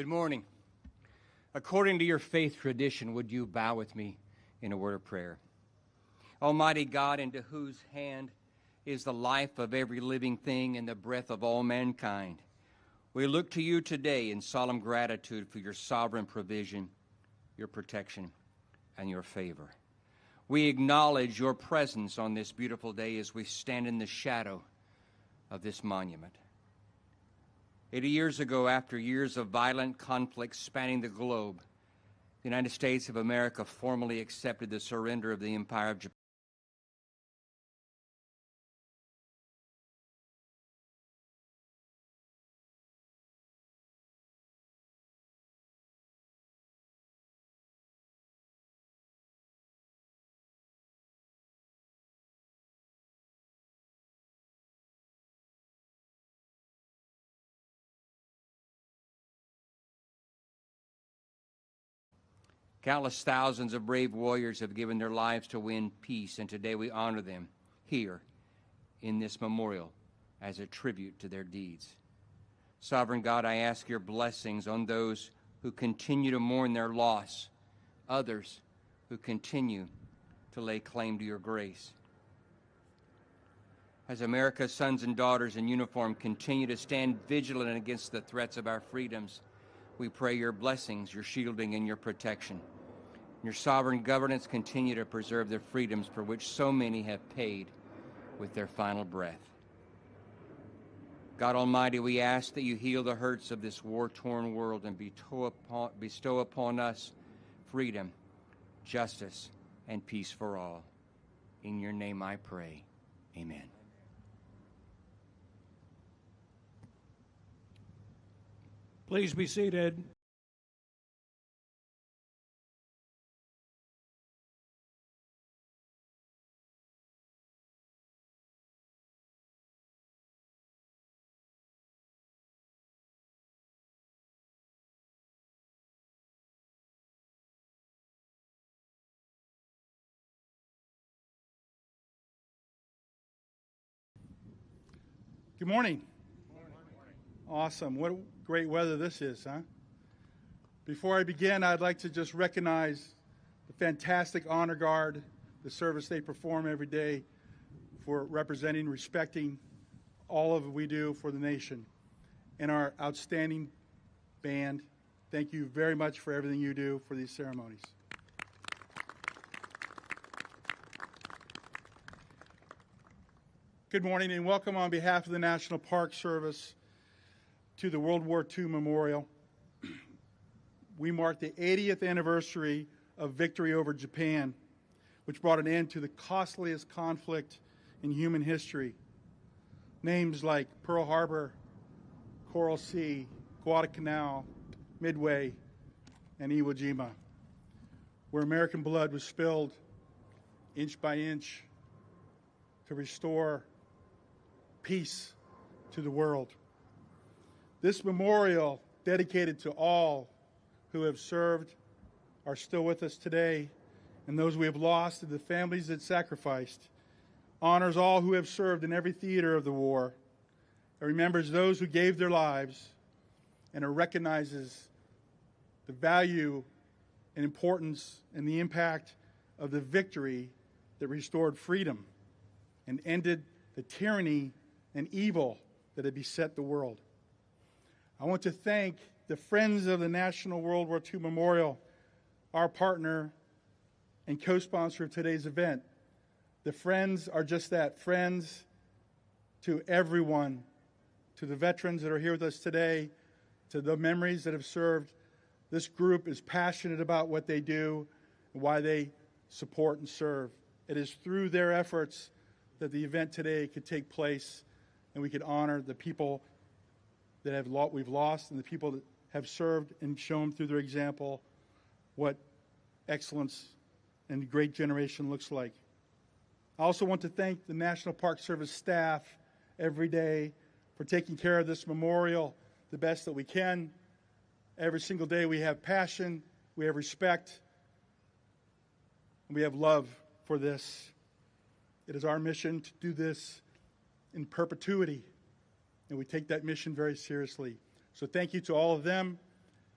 Good morning. According to your faith tradition, would you bow with me in a word of prayer? Almighty God, into whose hand is the life of every living thing and the breath of all mankind, we look to you today in solemn gratitude for your sovereign provision, your protection, and your favor. We acknowledge your presence on this beautiful day as we stand in the shadow of this monument. 80 years ago, after years of violent conflict spanning the globe, the United States of America formally accepted the surrender of the Empire of Japan. Countless thousands of brave warriors have given their lives to win peace, and today we honor them here in this memorial as a tribute to their deeds. Sovereign God, I ask your blessings on those who continue to mourn their loss, others who continue to lay claim to your grace. As America's sons and daughters in uniform continue to stand vigilant against the threats of our freedoms, we pray your blessings, your shielding, and your protection. Your sovereign governance continue to preserve the freedoms for which so many have paid with their final breath. God Almighty, we ask that you heal the hurts of this war-torn world and bestow upon us freedom, justice, and peace for all. In your name I pray. Amen. Please be seated. Good morning. Awesome. What great weather this is, huh? Before I begin, I'd like to just recognize the fantastic honor guard, the service they perform every day for representing, respecting all of what we do for the nation, and our outstanding band. Thank you very much for everything you do for these ceremonies. Good morning and welcome on behalf of the National Park Service to the World War II Memorial. We mark the 80th anniversary of victory over Japan, which brought an end to the costliest conflict in human history. Names like Pearl Harbor, Coral Sea, Guadalcanal, Midway, and Iwo Jima, where American blood was spilled inch by inch to restore peace to the world. This memorial, dedicated to all who have served, are still with us today, and those we have lost and the families that sacrificed, honors all who have served in every theater of the war. It remembers those who gave their lives, and it recognizes the value and importance and the impact of the victory that restored freedom and ended the tyranny and evil that had beset the world. I want to thank the Friends of the National World War II Memorial, our partner and co-sponsor of today's event. The Friends are just that, friends to everyone, to the veterans that are here with us today, to the memories that have served. This group is passionate about what they do and why they support and serve. It is through their efforts that the event today could take place and we could honor the people that we've lost and the people that have served and shown through their example what excellence and great generation looks like. I also want to thank the National Park Service staff every day for taking care of this memorial the best that we can. Every single day we have passion, we have respect, and we have love for this. It is our mission to do this in perpetuity, and we take that mission very seriously. So thank you to all of them,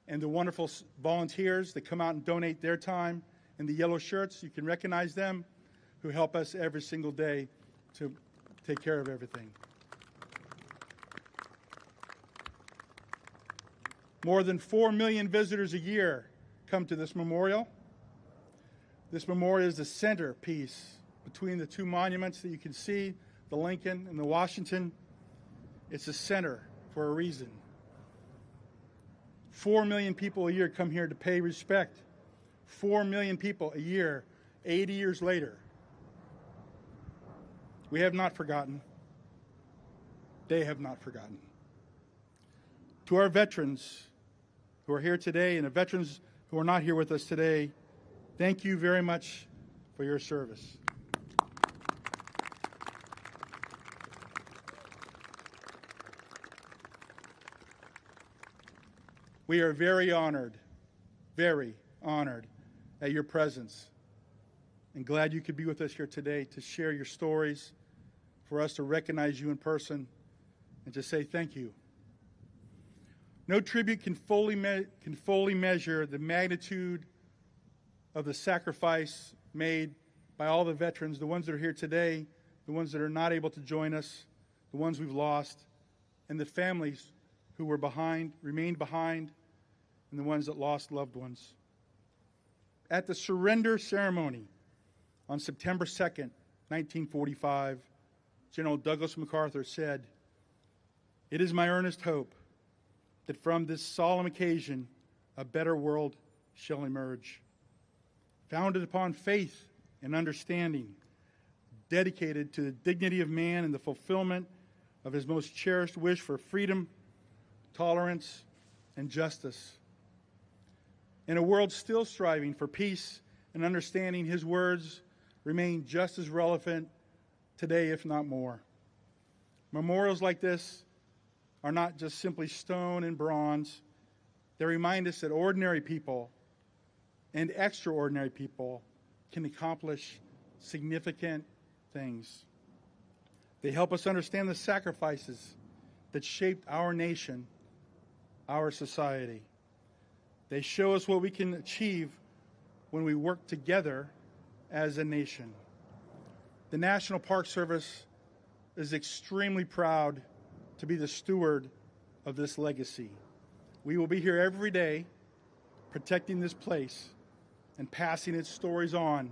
and the wonderful volunteers that come out and donate their time in the yellow shirts. You can recognize them, who help us every single day to take care of everything. More than 4 million visitors a year come to this memorial. This memorial is the centerpiece between the two monuments that you can see, the Lincoln and the Washington. It's the center for a reason. 4 million people a year come here to pay respect. 4 million people a year, 80 years later. We have not forgotten. They have not forgotten. To our veterans who are here today and the veterans who are not here with us today, thank you very much for your service. We are very honored at your presence, and glad you could be with us here today to share your stories, for us to recognize you in person, and to say thank you. No tribute can fully measure the magnitude of the sacrifice made by all the veterans, the ones that are here today, the ones that are not able to join us, the ones we've lost, and the families who were remained behind, and the ones that lost loved ones. At the surrender ceremony on September 2nd, 1945, General Douglas MacArthur said, "It is my earnest hope that from this solemn occasion a better world shall emerge, founded upon faith and understanding, dedicated to the dignity of man and the fulfillment of his most cherished wish for freedom, tolerance, and justice. In a world still striving for peace and understanding, his words remain just as relevant today, if not more." Memorials like this are not just simply stone and bronze. They remind us that ordinary people and extraordinary people can accomplish significant things. They help us understand the sacrifices that shaped our nation, our society. They show us what we can achieve when we work together as a nation. The National Park Service is extremely proud to be the steward of this legacy. We will be here every day protecting this place and passing its stories on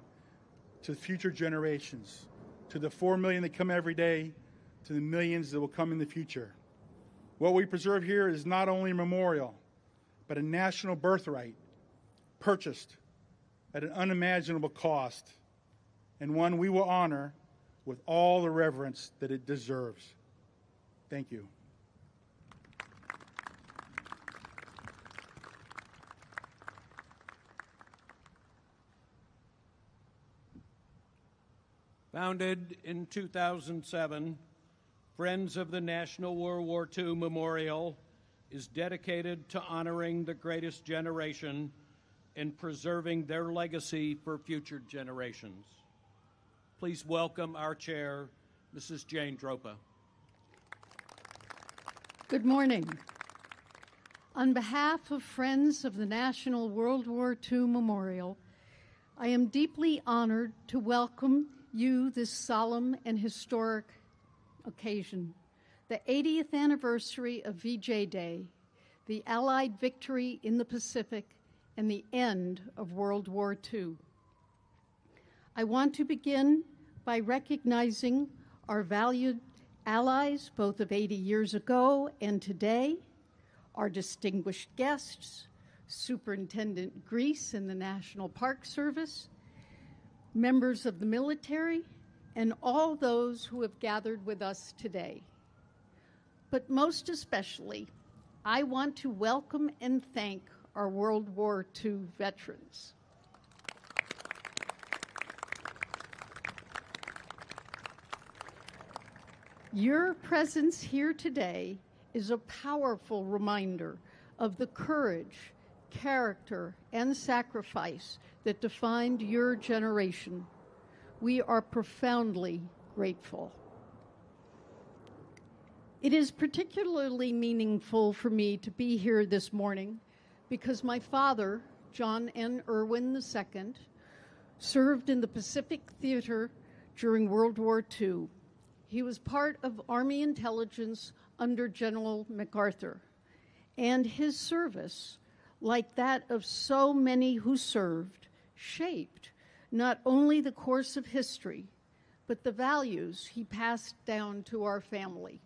to future generations, to the 4 million that come every day, to the millions that will come in the future. What we preserve here is not only a memorial, but a national birthright purchased at an unimaginable cost, and one we will honor with all the reverence that it deserves. Thank you. Founded in 2007, Friends of the National World War II Memorial is dedicated to honoring the greatest generation and preserving their legacy for future generations. Please welcome our chair, Mrs. Jane Dropa. Good morning. On behalf of Friends of the National World War II Memorial, I am deeply honored to welcome you this solemn and historic occasion, the 80th anniversary of VJ Day, the Allied victory in the Pacific, and the end of World War II. I want to begin by recognizing our valued allies, both of 80 years ago and today, our distinguished guests, Superintendent Grease and the National Park Service, members of the military, and all those who have gathered with us today. But most especially, I want to welcome and thank our World War II veterans. Your presence here today is a powerful reminder of the courage, character, and sacrifice that defined your generation. We are profoundly grateful. It is particularly meaningful for me to be here this morning because my father, John N. Irwin II, served in the Pacific Theater during World War II. He was part of Army intelligence under General MacArthur, and his service, like that of so many who served, shaped not only the course of history, but the values he passed down to our family.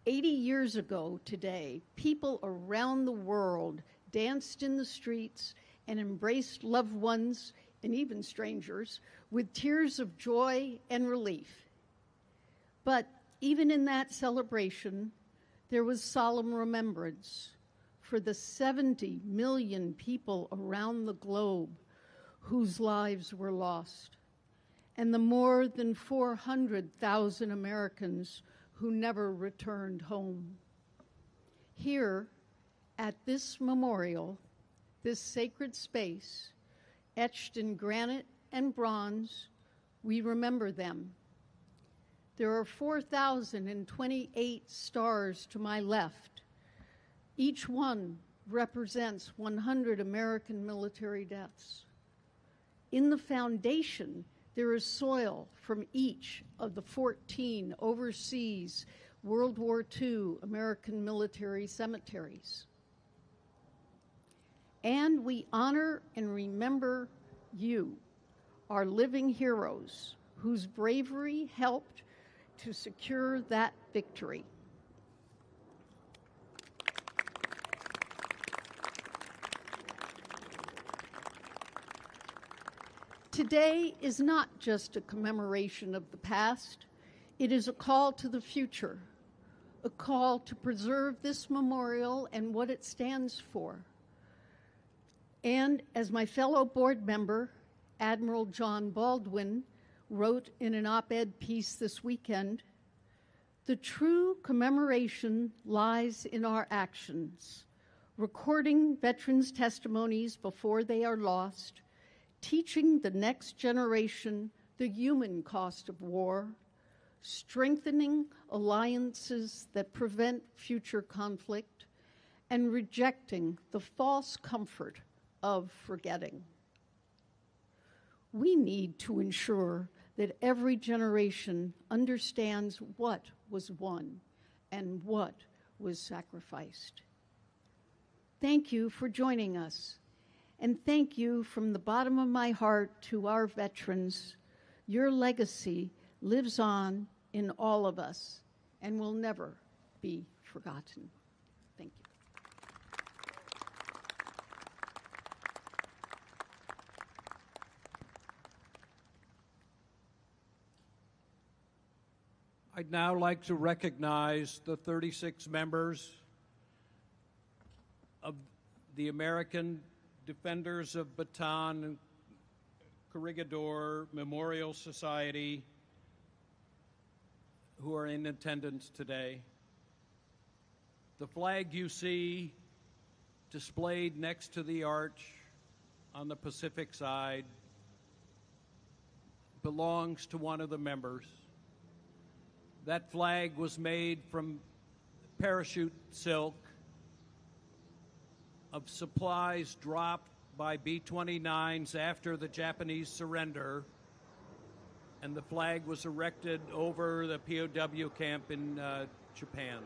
80 years ago today, people around the world danced in the streets and embraced loved ones and even strangers with tears of joy and relief. But even in that celebration, there was solemn remembrance for the 70 million people around the globe whose lives were lost, and the more than 400,000 Americans who never returned home. Here, at this memorial, this sacred space, etched in granite and bronze, we remember them. There are 4,028 stars to my left. Each one represents 100 American military deaths. In the foundation, there is soil from each of the 14 overseas World War II American military cemeteries. And we honor and remember you, our living heroes, whose bravery helped to secure that victory. Today is not just a commemoration of the past, it is a call to the future, a call to preserve this memorial and what it stands for. And as my fellow board member, Admiral John Baldwin, wrote in an op-ed piece this weekend, the true commemoration lies in our actions, recording veterans' testimonies before they are lost, teaching the next generation the human cost of war, strengthening alliances that prevent future conflict, and rejecting the false comfort of forgetting. We need to ensure that every generation understands what was won and what was sacrificed. Thank you for joining us. And thank you from the bottom of my heart to our veterans. Your legacy lives on in all of us and will never be forgotten. Thank you. I'd now like to recognize the 36 members of the American Defenders of Bataan and Corregidor Memorial Society who are in attendance today. The flag you see displayed next to the arch on the Pacific side belongs to one of the members. That flag was made from parachute silk of supplies dropped by B-29s after the Japanese surrender, and the flag was erected over the POW camp in Japan.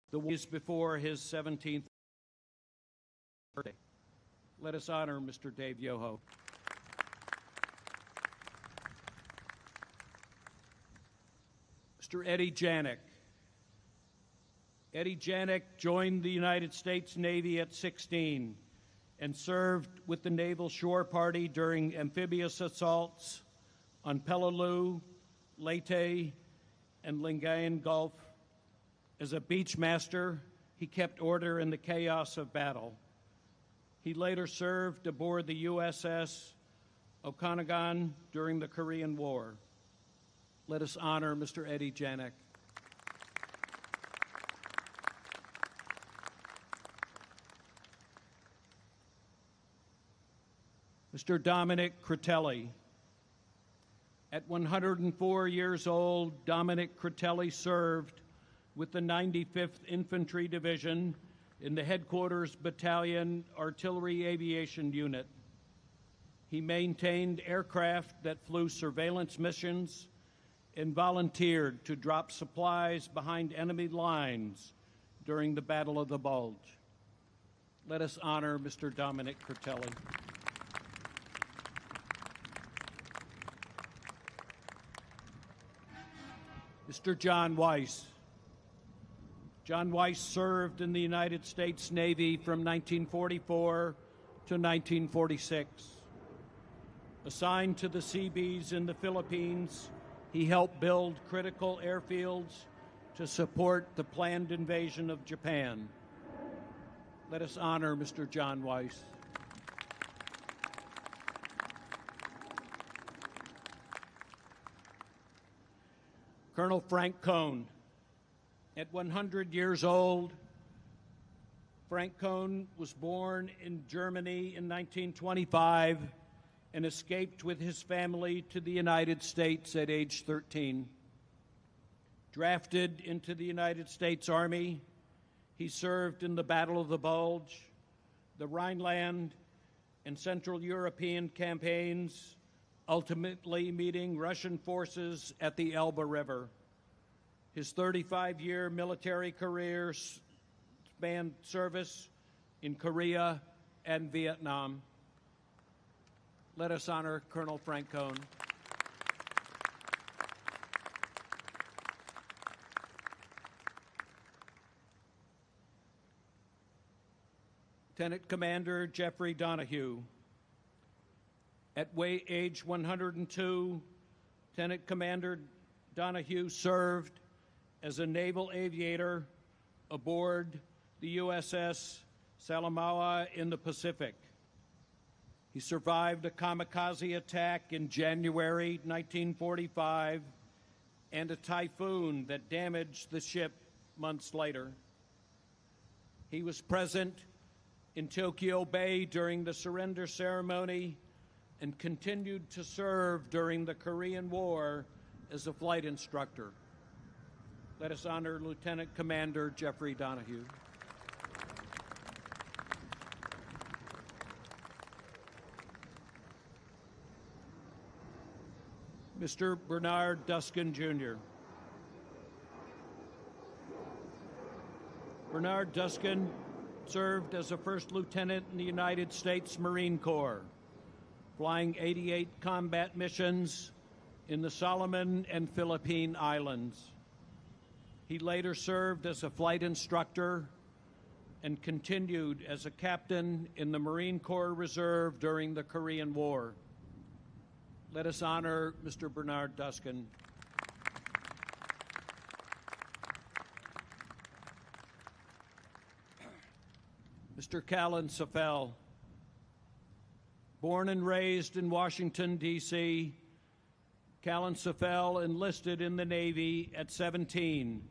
The week before his 17th birthday. Let us honor Mr. Dave Yoho. Mr. Eddie Janik. Eddie Janik joined the United States Navy at 16 and served with the Naval Shore Party during amphibious assaults on Peleliu, Leyte, and Lingayen Gulf. As a beach master, he kept order in the chaos of battle. He later served aboard the USS Okanagan during the Korean War. Let us honor Mr. Eddie Janik. Mr. Dominic Critelli. At 104 years old, Dominic Critelli served with the 95th Infantry Division in the Headquarters Battalion Artillery Aviation Unit. He maintained aircraft that flew surveillance missions and volunteered to drop supplies behind enemy lines during the Battle of the Bulge. Let us honor Mr. Dominic Critelli. Mr. John Weiss. John Weiss served in the United States Navy from 1944 to 1946. Assigned to the Seabees in the Philippines, he helped build critical airfields to support the planned invasion of Japan. Let us honor Mr. John Weiss. Colonel Frank Cohn. At 100 years old, Frank Cohn was born in Germany in 1925 and escaped with his family to the United States at age 13. Drafted into the United States Army, he served in the Battle of the Bulge, the Rhineland, and Central European campaigns, ultimately meeting Russian forces at the Elbe River. His 35-year military career spanned service in Korea and Vietnam. Let us honor Colonel Frank Cohn. Lieutenant Commander Jeffrey Donahue. At age 102, Lieutenant Commander Donahue served as a naval aviator aboard the USS Salamaua in the Pacific. He survived a kamikaze attack in January 1945 and a typhoon that damaged the ship months later. He was present in Tokyo Bay during the surrender ceremony and continued to serve during the Korean War as a flight instructor. Let us honor Lieutenant Commander Jeffrey Donahue. Mr. Bernard Duskin, Jr. Bernard Duskin served as a first lieutenant in the United States Marine Corps, flying 88 combat missions in the Solomon and Philippine Islands. He later served as a flight instructor and continued as a captain in the Marine Corps Reserve during the Korean War. Let us honor Mr. Bernard Duskin. Mr. Callan Safel. Born and raised in Washington, D.C., Callan Safel enlisted in the Navy at 17,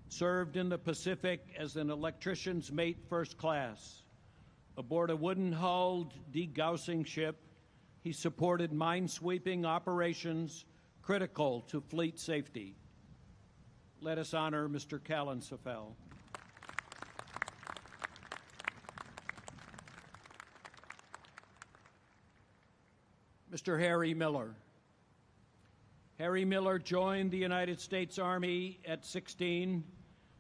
served in the Pacific as an electrician's mate first class. Aboard a wooden-hulled degaussing ship, he supported mine-sweeping operations critical to fleet safety. Let us honor Mr. Callan Safel. Mr. Harry Miller. Harry Miller joined the United States Army at 16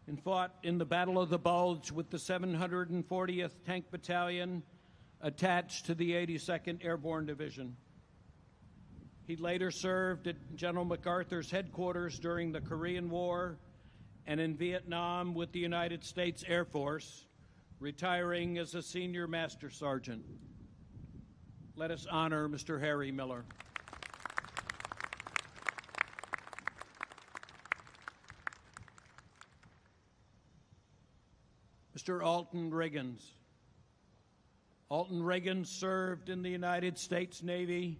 and fought in the Battle of the Bulge with the 740th Tank Battalion attached to the 82nd Airborne Division. He later served at General MacArthur's headquarters during the Korean War and in Vietnam with the United States Air Force, retiring as a senior master sergeant. Let us honor Mr. Harry Miller. Mr. Alton Riggins. Alton Riggins served in the United States Navy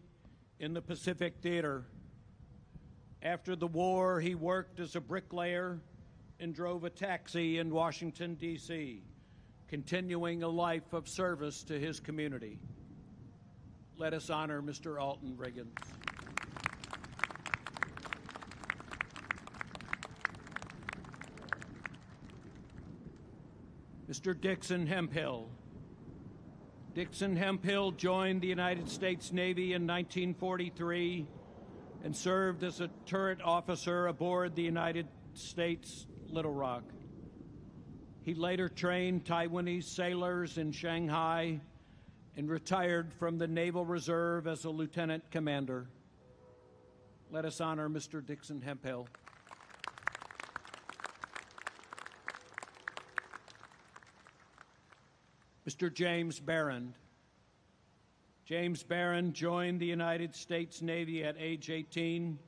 in the Pacific Theater. After the war, he worked as a bricklayer and drove a taxi in Washington, D.C., continuing a life of service to his community. Let us honor Mr. Alton Riggins. Mr. Dixon Hemphill. Dixon Hemphill joined the United States Navy in 1943 and served as a turret officer aboard the United States Little Rock. He later trained Taiwanese sailors in Shanghai and retired from the Naval Reserve as a lieutenant commander. Let us honor Mr. Dixon Hemphill. Mr. James Barron. James Barron joined the United States Navy at age 18,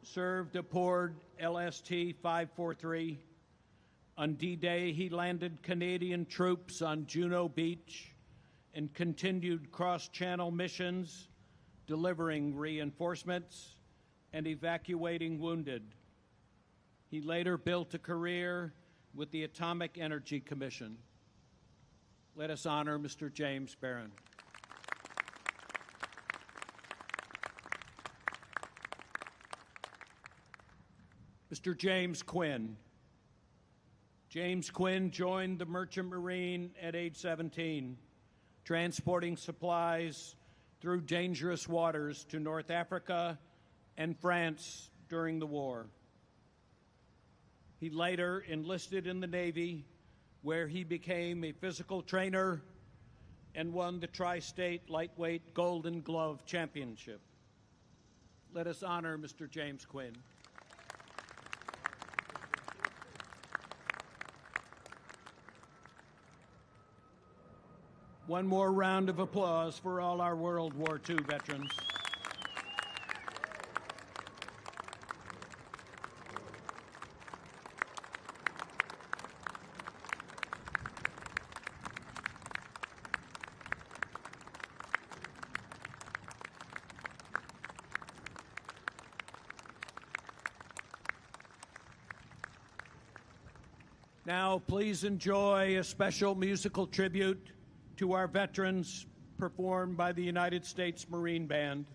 served aboard LST-543. On D-Day, he landed Canadian troops on Juno Beach and continued cross-channel missions, delivering reinforcements and evacuating wounded. He later built a career with the Atomic Energy Commission. Let us honor Mr. James Barron. Mr. James Quinn. James Quinn joined the Merchant Marine at age 17, transporting supplies through dangerous waters to North Africa and France during the war. He later enlisted in the Navy, where he became a physical trainer and won the Tri-State Lightweight Golden Glove Championship. Let us honor Mr. James Quinn. One more round of applause for all our World War II veterans. Now, please enjoy a special musical tribute to our veterans performed by the United States Marine Band.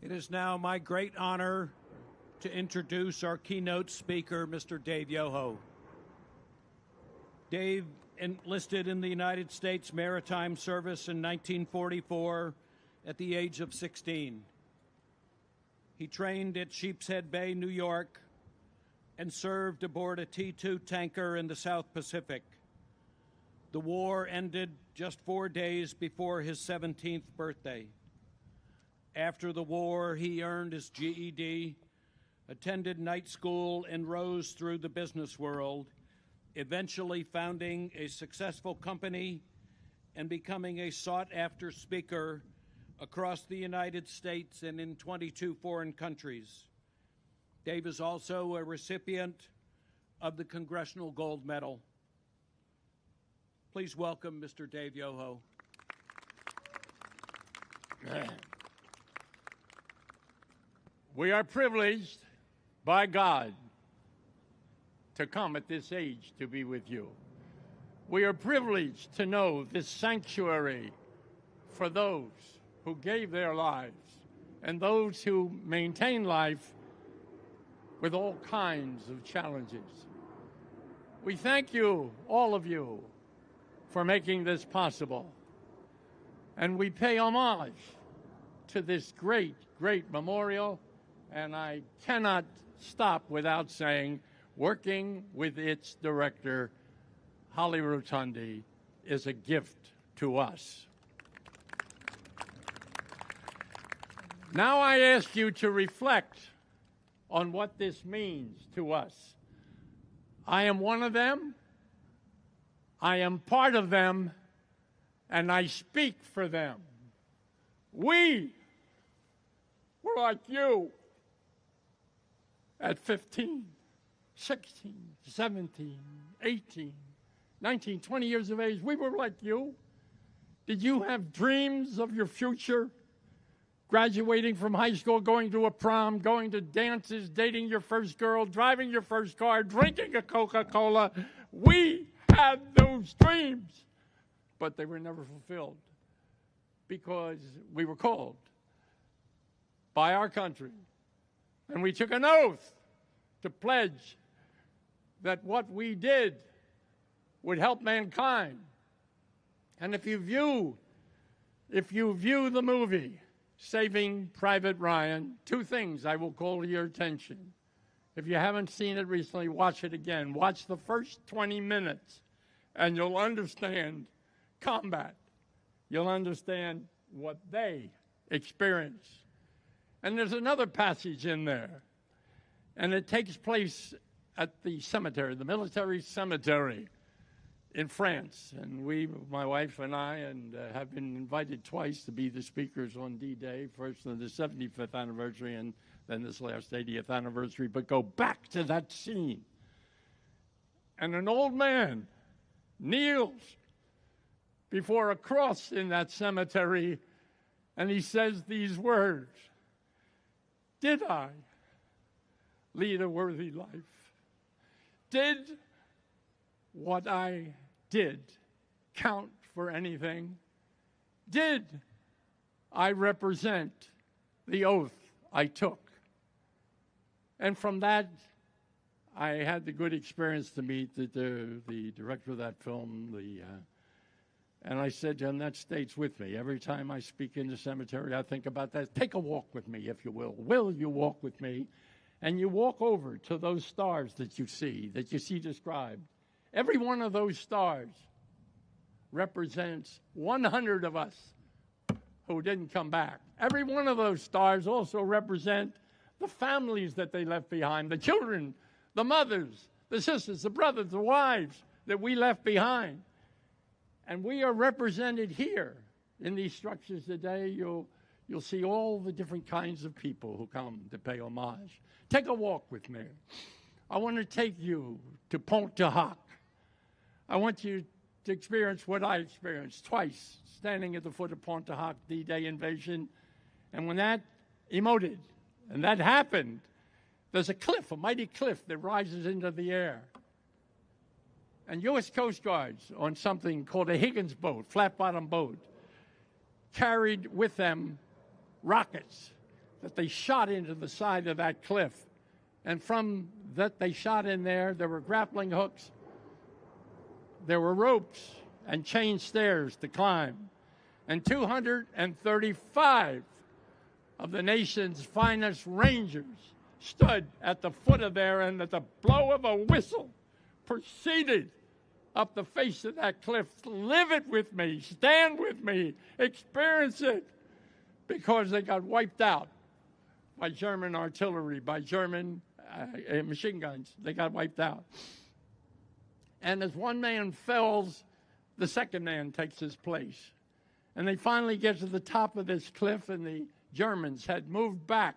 It is now my great honor to introduce our keynote speaker, Mr. Dave Yoho. Dave enlisted in the United States Maritime Service in 1944 at the age of 16. He trained at Sheepshead Bay, New York, and served aboard a T-2 tanker in the South Pacific. The war ended just 4 days before his 17th birthday. After the war, he earned his GED, attended night school, and rose through the business world, eventually founding a successful company and becoming a sought-after speaker across the United States and in 22 foreign countries. Dave is also a recipient of the Congressional Gold Medal. Please welcome Mr. Dave Yoho. We are privileged by God to come at this age to be with you. We are privileged to know this sanctuary for those who gave their lives and those who maintain life with all kinds of challenges. We thank you, all of you, for making this possible. And we pay homage to this great, great memorial. And I cannot stop without saying, working with its director, Holly Rotundi, is a gift to us. Now I ask you to reflect on what this means to us. I am one of them, I am part of them, and I speak for them. We were like you at 15, 16, 17, 18, 19, 20 years of age. We were like you. Did you have dreams of your future? Graduating from high school, going to a prom, going to dances, dating your first girl, driving your first car, drinking a Coca-Cola. We had those dreams, but they were never fulfilled because we were called by our country. And we took an oath to pledge that what we did would help mankind. And if you view the movie, Saving Private Ryan, two things I will call to your attention. If you haven't seen it recently, watch it again. Watch the first 20 minutes, and you'll understand combat. You'll understand what they experienced. And there's another passage in there, and it takes place at the cemetery, the military cemetery in France. And we, my wife and I, have been invited twice to be the speakers on D-Day, first on the 75th anniversary and then this last 80th anniversary. But go back to that scene. And an old man kneels before a cross in that cemetery, and he says these words: "Did I lead a worthy life? Did what I did count for anything? Did I represent the oath I took?" And from that, I had the good experience to meet the director of that film, and I said to him, that stays with me. Every time I speak in the cemetery, I think about that. Take a walk with me, if you will. Will you walk with me? And you walk over to those stars that you see described. Every one of those stars represents 100 of us who didn't come back. Every one of those stars also represent the families that they left behind, the children, the mothers, the sisters, the brothers, the wives that we left behind. And we are represented here in these structures today. You'll see all the different kinds of people who come to pay homage. Take a walk with me. I want to take you to Pont-de-Hoc. I want you to experience what I experienced twice, standing at the foot of Pont-de-Hoc, D-Day invasion. And when that emoted, and that happened, there's a cliff, a mighty cliff that rises into the air. And U.S. Coast Guards on something called a Higgins boat, flat-bottom boat, carried with them rockets that they shot into the side of that cliff. And from that they shot in there were grappling hooks, there were ropes and chain stairs to climb. And 235 of the nation's finest Rangers stood at the foot of there, and at the blow of a whistle proceeded up the face of that cliff. Live it with me, stand with me, experience it, because they got wiped out by German artillery, by German machine guns. They got wiped out. And as one man falls, the second man takes his place. And they finally get to the top of this cliff, and the Germans had moved back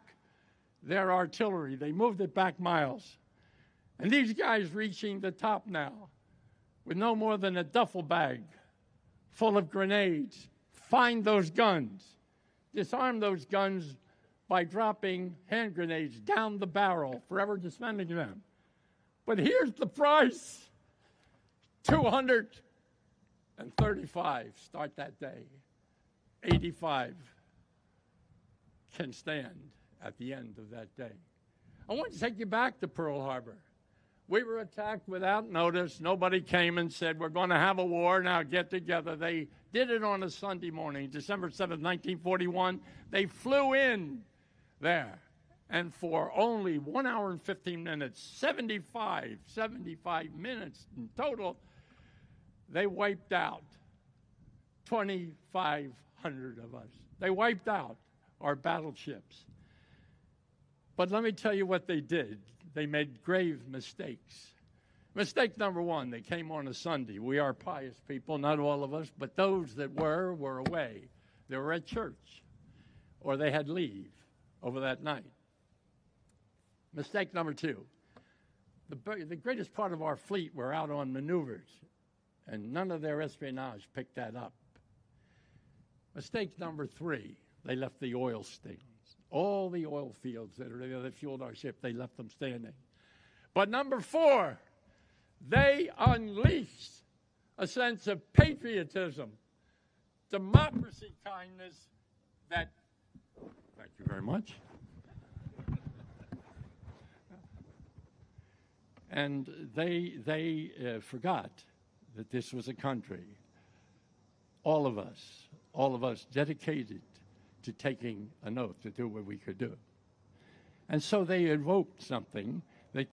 their artillery. They moved it back miles. And these guys reaching the top now with no more than a duffel bag full of grenades, find those guns, disarm those guns by dropping hand grenades down the barrel, forever dismantling them. But here's the price. 235 start that day. 85 can stand at the end of that day. I want to take you back to Pearl Harbor. We were attacked without notice. Nobody came and said, we're going to have a war, now get together. They did it on a Sunday morning, December 7th, 1941. They flew in there, and for only 1 hour and 15 minutes, 75 minutes in total, they wiped out 2,500 of us. They wiped out our battleships. But let me tell you what they did. They made grave mistakes. Mistake number one, they came on a Sunday. We are pious people, not all of us, but those that were away. They were at church, or they had leave over that night. Mistake number two, the greatest part of our fleet were out on maneuvers, and none of their espionage picked that up. Mistake number three, they left the oil stains. All the oil fields that fueled our ship, they left them standing. But number four, they unleashed a sense of patriotism, democracy, kindness, that, thank you very much. And they forgot that this was a country, all of us dedicated to taking an oath to do what we could do. And so they invoked something. They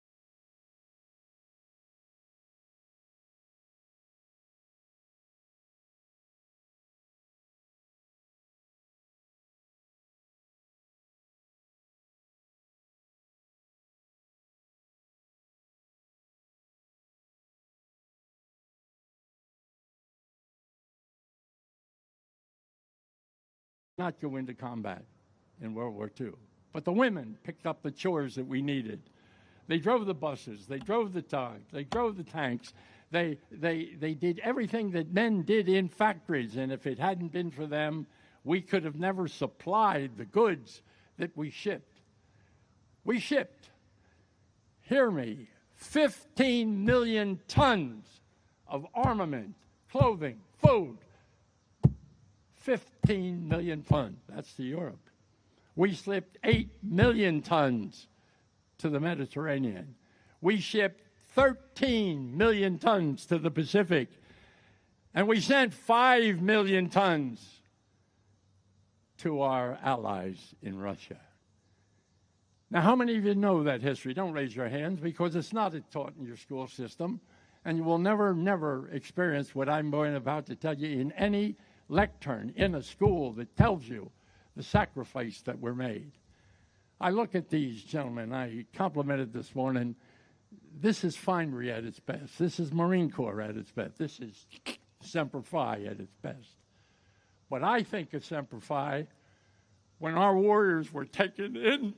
not go into combat in World War II. But the women picked up the chores that we needed. They drove the buses, they drove the tugs, they drove the tanks. They did everything that men did in factories, and if it hadn't been for them, we could have never supplied the goods that we shipped. We shipped, hear me, 15 million tons of armament, clothing, food. 15 million tons, that's to Europe. We shipped 8 million tons to the Mediterranean. We shipped 13 million tons to the Pacific. And we sent 5 million tons to our allies in Russia. Now, how many of you know that history? Don't raise your hands, because it's not taught in your school system, and you will never experience what I'm about to tell you in any lectern in a school that tells you the sacrifice that were made. I look at these gentlemen. I complimented this morning. This is finery at its best. This is Marine Corps at its best. This is Semper Fi at its best. But I think of Semper Fi when our warriors were taken in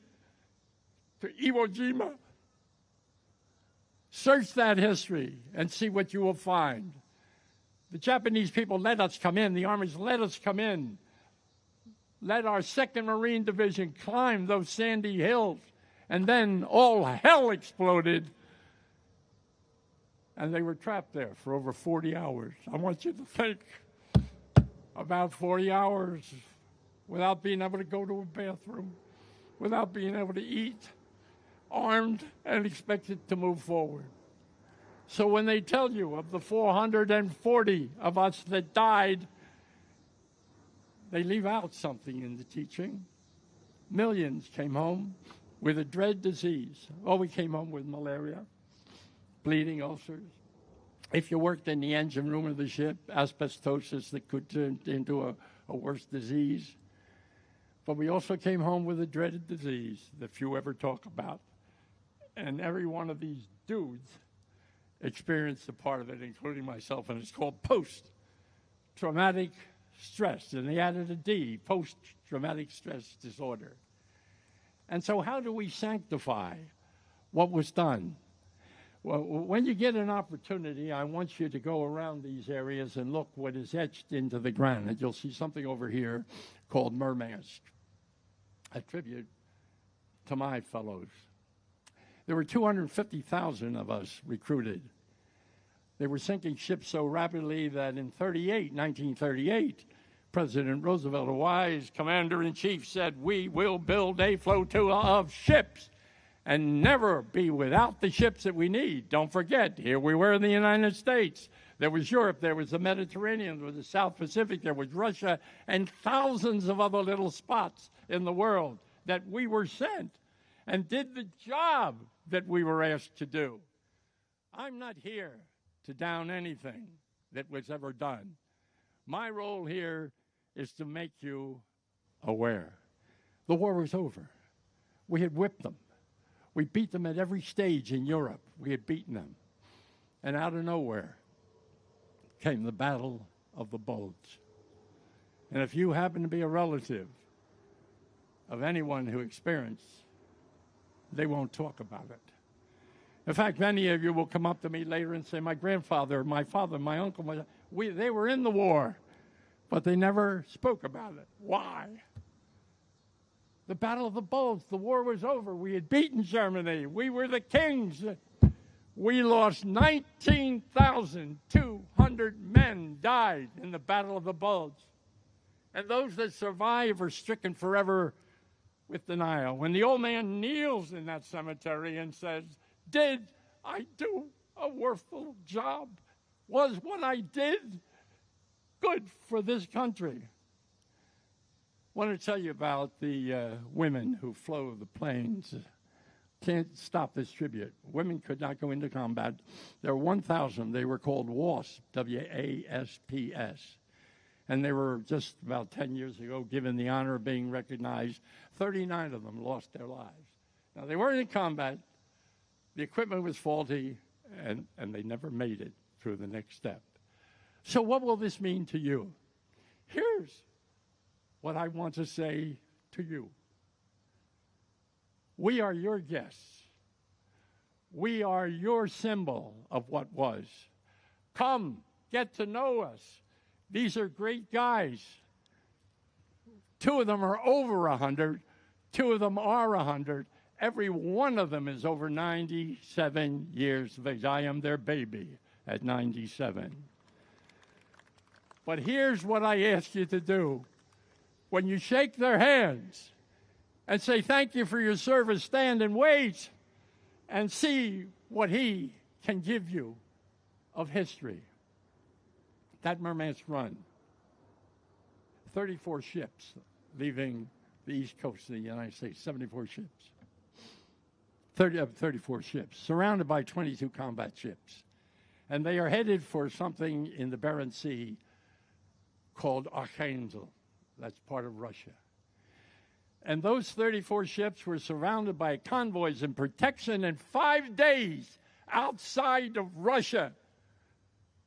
to Iwo Jima. Search that history and see what you will find. The Japanese people let us come in. The armies let us come in. Let our 2nd Marine Division climb those sandy hills. And then all hell exploded. And they were trapped there for over 40 hours. I want you to think about 40 hours without being able to go to a bathroom, without being able to eat, armed and expected to move forward. So when they tell you of the 440 of us that died, they leave out something in the teaching. Millions came home with a dread disease. Oh, we came home with malaria, bleeding ulcers. If you worked in the engine room of the ship, asbestosis that could turn into a worse disease. But we also came home with a dreaded disease that few ever talk about. And every one of these dudes experienced a part of it, including myself, and it's called post-traumatic stress. And they added a D, post-traumatic stress disorder. And so how do we sanctify what was done? Well, when you get an opportunity, I want you to go around these areas and look what is etched into the granite. You'll see something over here called Murmansk, a tribute to my fellows. There were 250,000 of us recruited. They were sinking ships so rapidly that in 1938, President Roosevelt, a wise commander-in-chief, said, "We will build a flotilla of ships and never be without the ships that we need." Don't forget, here we were in the United States. There was Europe, there was the Mediterranean, there was the South Pacific, there was Russia, and thousands of other little spots in the world that we were sent and did the job that we were asked to do. I'm not here to down anything that was ever done. My role here is to make you aware. The war was over. We had whipped them. We beat them at every stage in Europe. We had beaten them. And out of nowhere came the Battle of the Bulge. And if you happen to be a relative of anyone who experienced, they won't talk about it. In fact, many of you will come up to me later and say, my grandfather, my father, my uncle, they were in the war, but they never spoke about it. Why? The Battle of the Bulge, the war was over. We had beaten Germany. We were the kings. We lost 19,200 men died in the Battle of the Bulge. And those that survive are stricken forever with denial. When the old man kneels in that cemetery and says, did I do a worthful job? Was what I did good for this country? I want to tell you about the women who flew the planes. Can't stop this tribute. Women could not go into combat. There were 1,000. They were called WASP, W-A-S-P-S. And they were just about 10 years ago given the honor of being recognized. 39 of them lost their lives. Now, they weren't in combat. The equipment was faulty, and they never made it through the next step. So what will this mean to you? Here's what I want to say to you. We are your guests. We are your symbol of what was. Come, get to know us. These are great guys. 2 of them are over 100. 2 of them are 100. Every one of them is over 97 years of age. I am their baby at 97. But here's what I ask you to do. When you shake their hands and say, thank you for your service, stand and wait and see what he can give you of history. That Murmansk run, 34 ships leaving the east coast of the United States, 74 ships. 34 ships, surrounded by 22 combat ships. And they are headed for something in the Barents Sea called Archangel. That's part of Russia. And those 34 ships were surrounded by convoys and protection, and 5 days outside of Russia,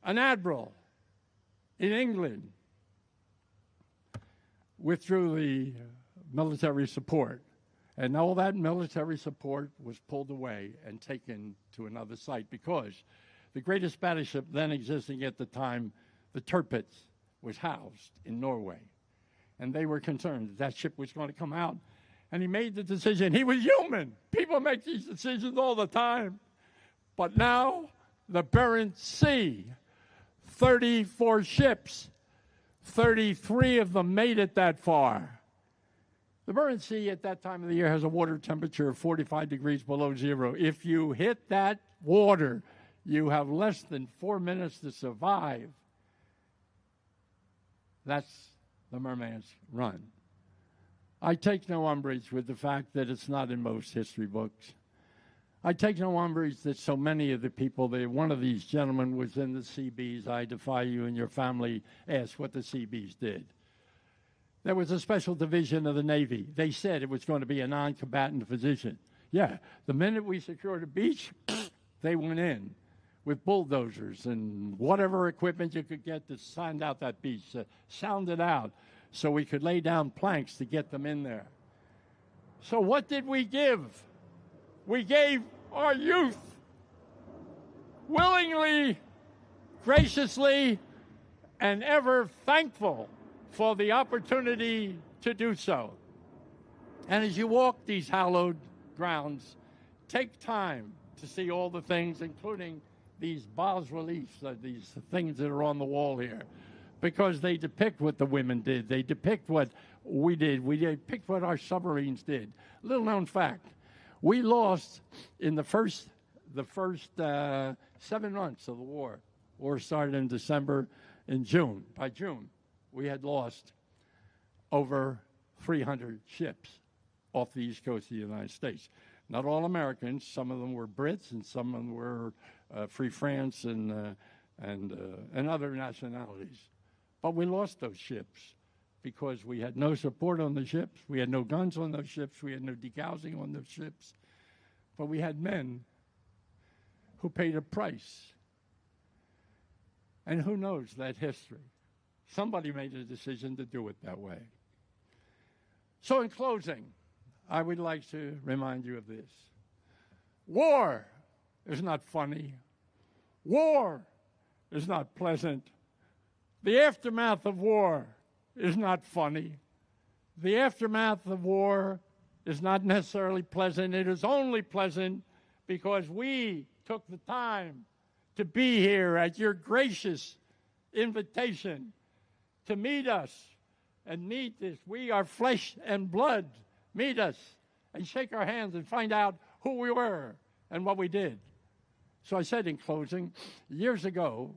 an admiral in England withdrew the military support. And all that military support was pulled away and taken to another site because the greatest battleship then existing at the time, the Tirpitz, was housed in Norway. And they were concerned that that ship was going to come out. And he made the decision. He was human. People make these decisions all the time. But now, the Barents Sea, 34 ships, 33 of them made it that far. The Barents Sea at that time of the year has a water temperature of 45 degrees below zero. If you hit that water, you have less than 4 minutes to survive. That's the Merman's Run. I take no umbrage with the fact that it's not in most history books. I take no umbrage that so many of the people, one of these gentlemen was in the Seabees. I defy you and your family ask what the Seabees did. There was a special division of the Navy. They said it was going to be a non-combatant position. Yeah, the minute we secured a beach, they went in with bulldozers and whatever equipment you could get to sand out that beach, to sound it out so we could lay down planks to get them in there. So what did we give? We gave our youth willingly, graciously, and ever thankful for the opportunity to do so. And as you walk these hallowed grounds, take time to see all the things, including these bas-reliefs, these things that are on the wall here, because they depict what the women did. They depict what we did. We depict what our submarines did. Little known fact, we lost in the first 7 months of the war. War started in December. In June, by June, we had lost over 300 ships off the east coast of the United States. Not all Americans. Some of them were Brits, and some of them were Free France and other nationalities. But we lost those ships because we had no support on the ships. We had no guns on those ships. We had no degassing on those ships. But we had men who paid a price. And who knows that history? Somebody made a decision to do it that way. So in closing, I would like to remind you of this. War is not funny. War is not pleasant. The aftermath of war is not funny. The aftermath of war is not necessarily pleasant. It is only pleasant because we took the time to be here at your gracious invitation to meet us and meet this. We are flesh and blood. Meet us and shake our hands and find out who we were and what we did. So I said in closing, years ago,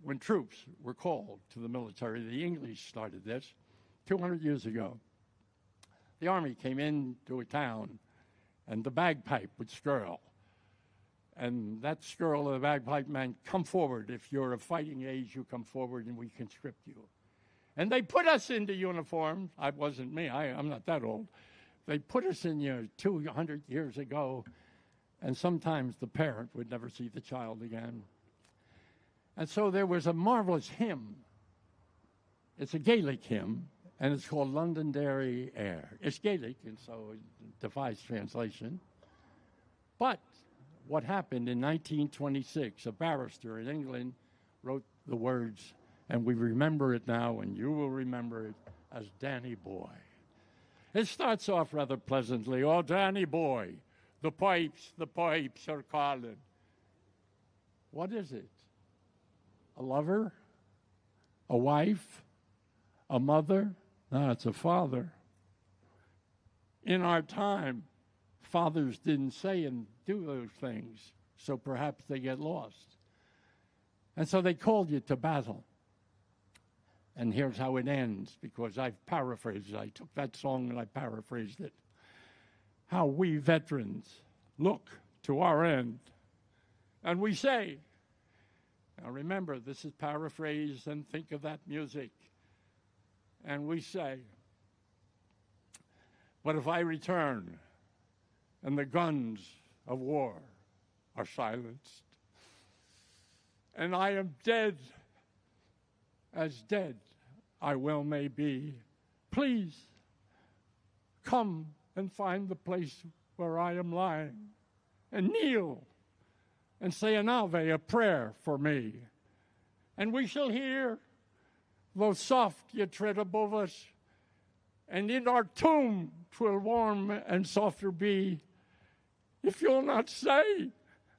when troops were called to the military, the English started this, 200 years ago. The Army came into a town, and the bagpipe would skirl. And that skirl of the bagpipe meant, come forward. If you're of fighting age, you come forward and we conscript you. And they put us into uniforms. It wasn't me. I'm not that old. They put us in 200 years ago, and sometimes the parent would never see the child again. And so there was a marvelous hymn. It's a Gaelic hymn, and it's called Londonderry Air. It's Gaelic, and so it defies translation. But what happened in 1926, a barrister in England wrote the words, and we remember it now, and you will remember it as Danny Boy. It starts off rather pleasantly. Oh, Danny Boy, the pipes are calling. What is it? A lover? A wife? A mother? No, it's a father. In our time, fathers didn't say and do those things, so perhaps they get lost. And so they called you to battle. And here's how it ends, because I've paraphrased it. I took that song and I paraphrased it. How we veterans look to our end. And we say, now remember, this is paraphrased, and think of that music. And we say, but if I return and the guns of war are silenced, and I am dead, as dead I well may be, please come and find the place where I am lying, and kneel and say an Ave, a prayer for me. And we shall hear, though soft ye tread above us, and in our tomb 'twill warm and softer be, if you'll not say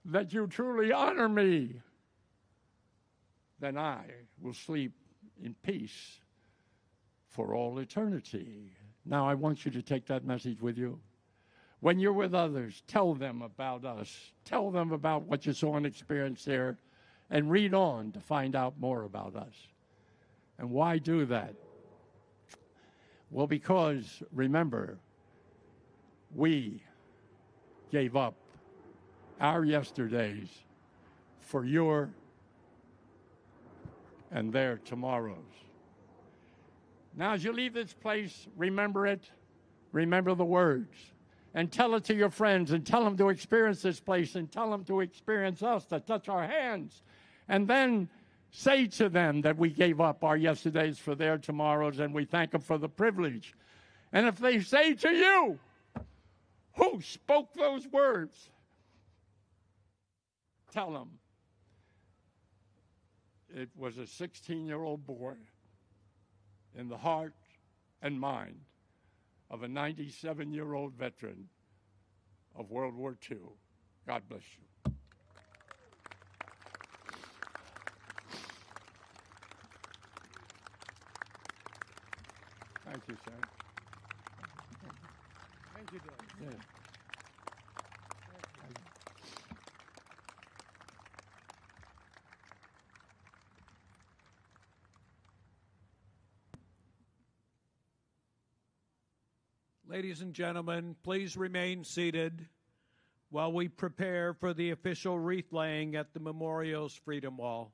that you truly honor me, then I will sleep in peace for all eternity. Now, I want you to take that message with you. When you're with others, tell them about us. Tell them about what you saw and experienced there, and read on to find out more about us. And why do that? Well, because, remember, we gave up our yesterdays for your and their tomorrows. Now, as you leave this place, remember it, remember the words, and tell it to your friends, and tell them to experience this place, and tell them to experience us, to touch our hands, and then say to them that we gave up our yesterdays for their tomorrows, and we thank them for the privilege. And if they say to you, who spoke those words? Tell them it was a 16-year-old boy in the heart and mind of a 97-year-old veteran of World War II. God bless you. Thank you, sir. Thank you, Dave. Yeah. Ladies and gentlemen, please remain seated while we prepare for the official wreath laying at the memorial's Freedom Wall.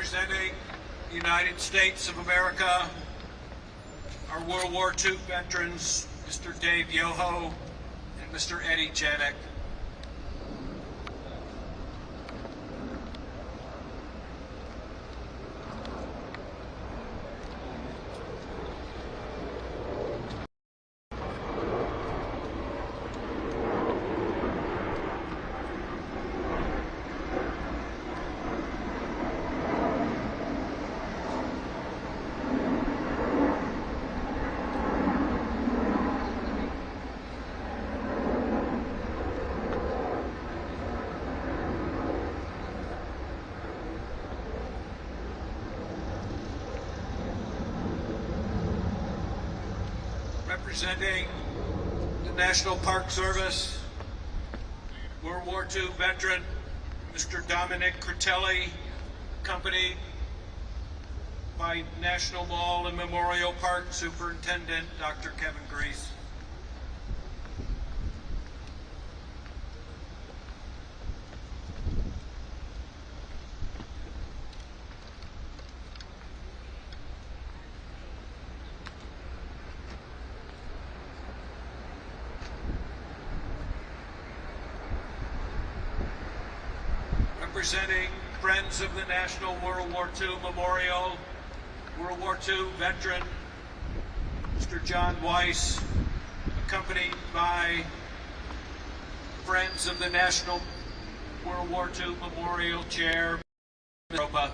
Representing the United States of America, our World War II veterans, Mr. Dave Yoho and Mr. Eddie Janik. Representing the National Park Service, World War II veteran, Mr. Dominic Critelli, accompanied by National Mall and Memorial Park Superintendent, Dr. Kevin Grease. Representing Friends of the National World War II Memorial, World War II veteran, Mr. John Weiss, accompanied by Friends of the National World War II Memorial Chair, Europa.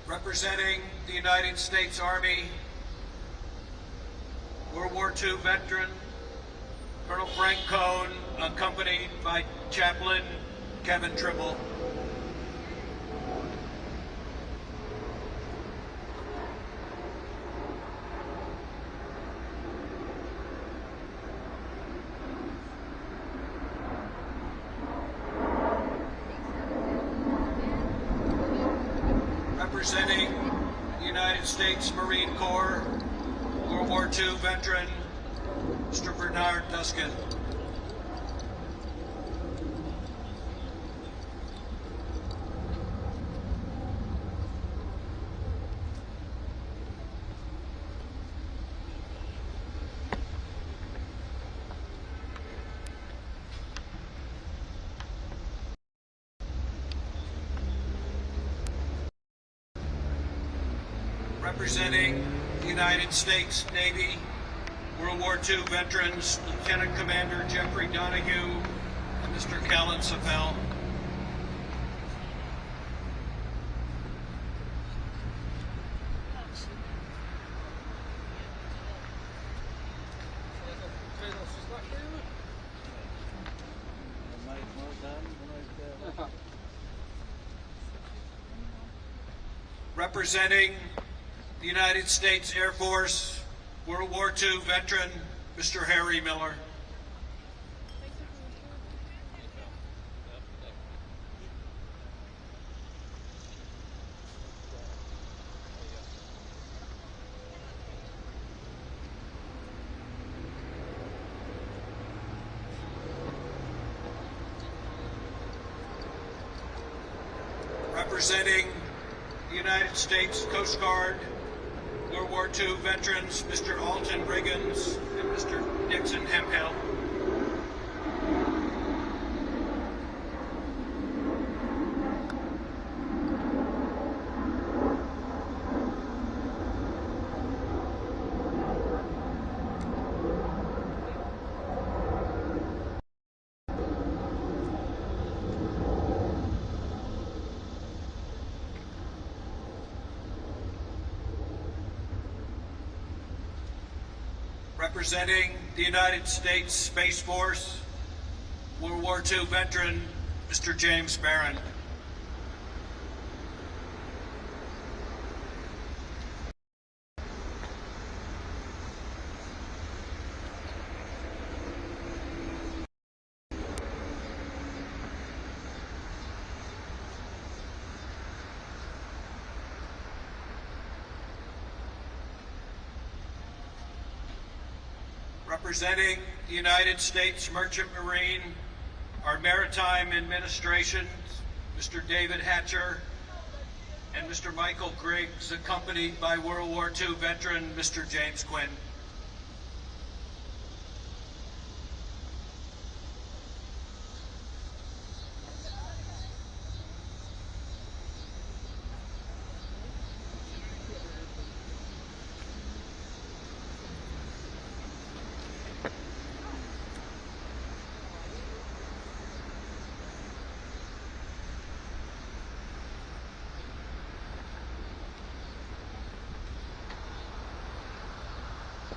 Representing the United States Army, World War II veteran, Colonel Frank Cohn, accompanied by Chaplain Kevin Trimble. Representing the United States Marine Corps, World War II veteran, Mr. Bernard Duskin. Representing the United States Navy, World War II veterans, Lieutenant Commander Jeffrey Donahue and Mr. Callan Safel. Representing the United States Air Force, World War II veteran, Mr. Harry Miller. Representing the United States Coast Guard, World War II veterans, Mr. Alton Riggins and Mr. Nixon Hemphill. Representing the United States Space Force, World War II veteran, Mr. James Barron. Representing the United States Merchant Marine, our Maritime Administration, Mr. David Hatcher, and Mr. Michael Griggs, accompanied by World War II veteran Mr. James Quinn.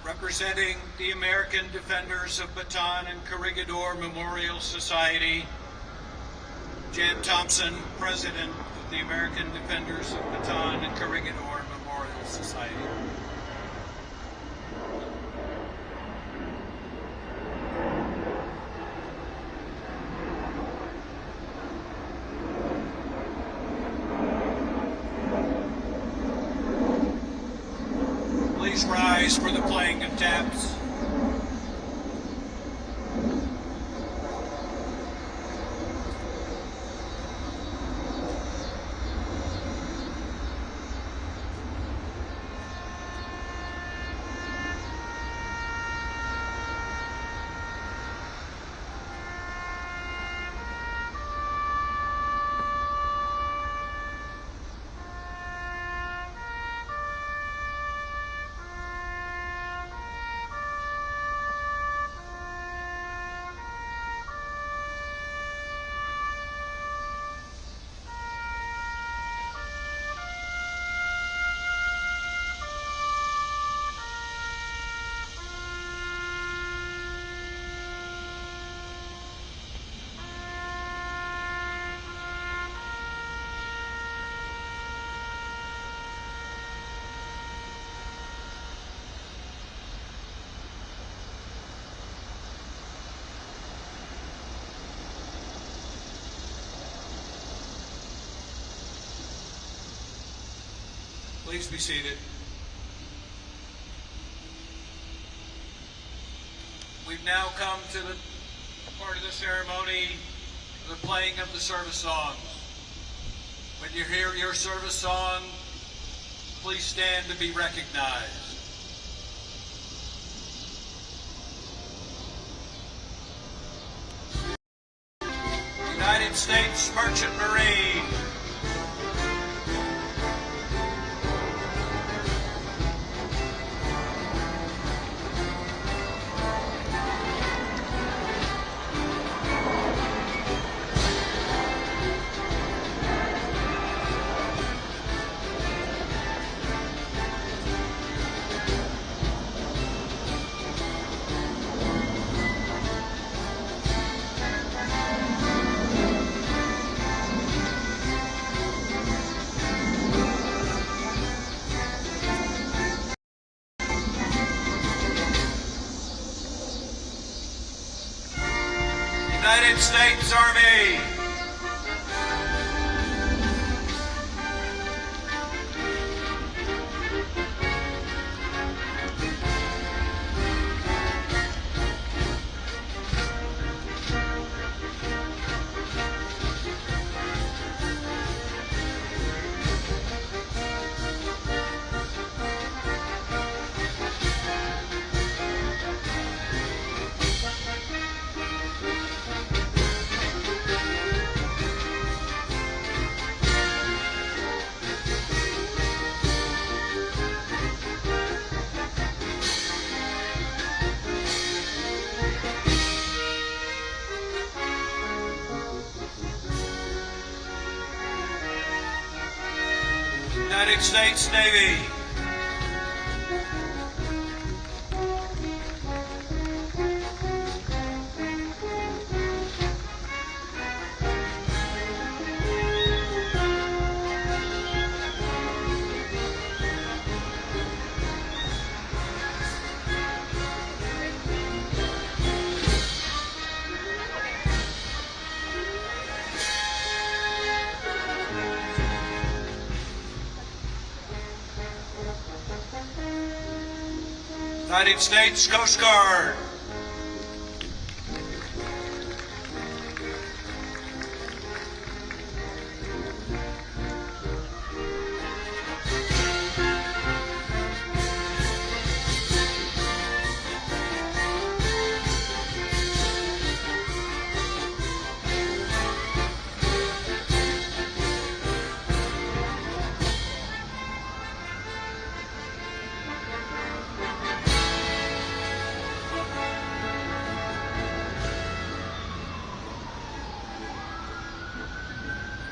Representing the American Defenders of Bataan and Corregidor Memorial Society, Jan Thompson, President of the American Defenders of Bataan and Corregidor Memorial Society. Please rise for the playing of taps. Please be seated. We've now come to the part of the ceremony, the playing of the service songs. When you hear your service song, please stand to be recognized. United States Merchant Marine. United States Army. United States Navy. United States Coast Guard.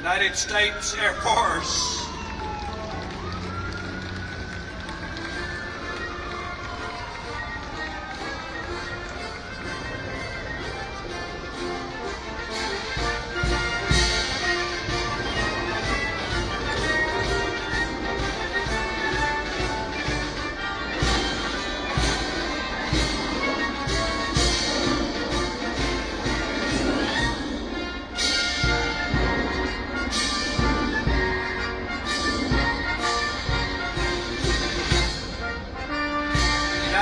United States Air Force.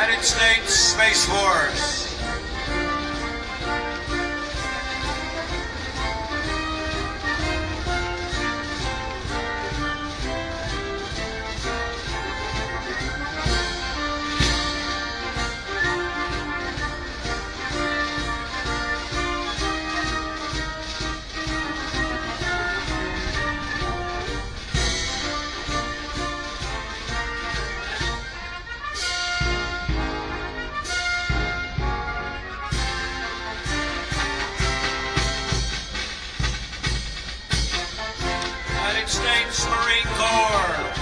United States Space Force. United States Marine Corps.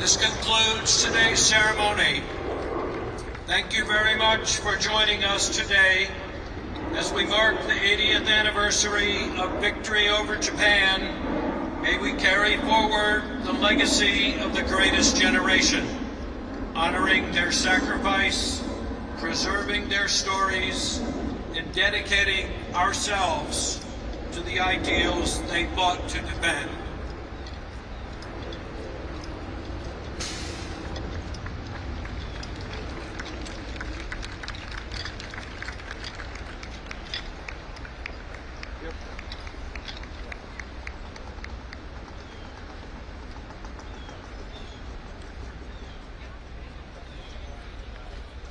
This concludes today's ceremony. Thank you very much for joining us today as we mark the 80th anniversary of victory over Japan. May we carry forward the legacy of the greatest generation, honoring their sacrifice, preserving their stories, and dedicating ourselves to the ideals they fought to defend.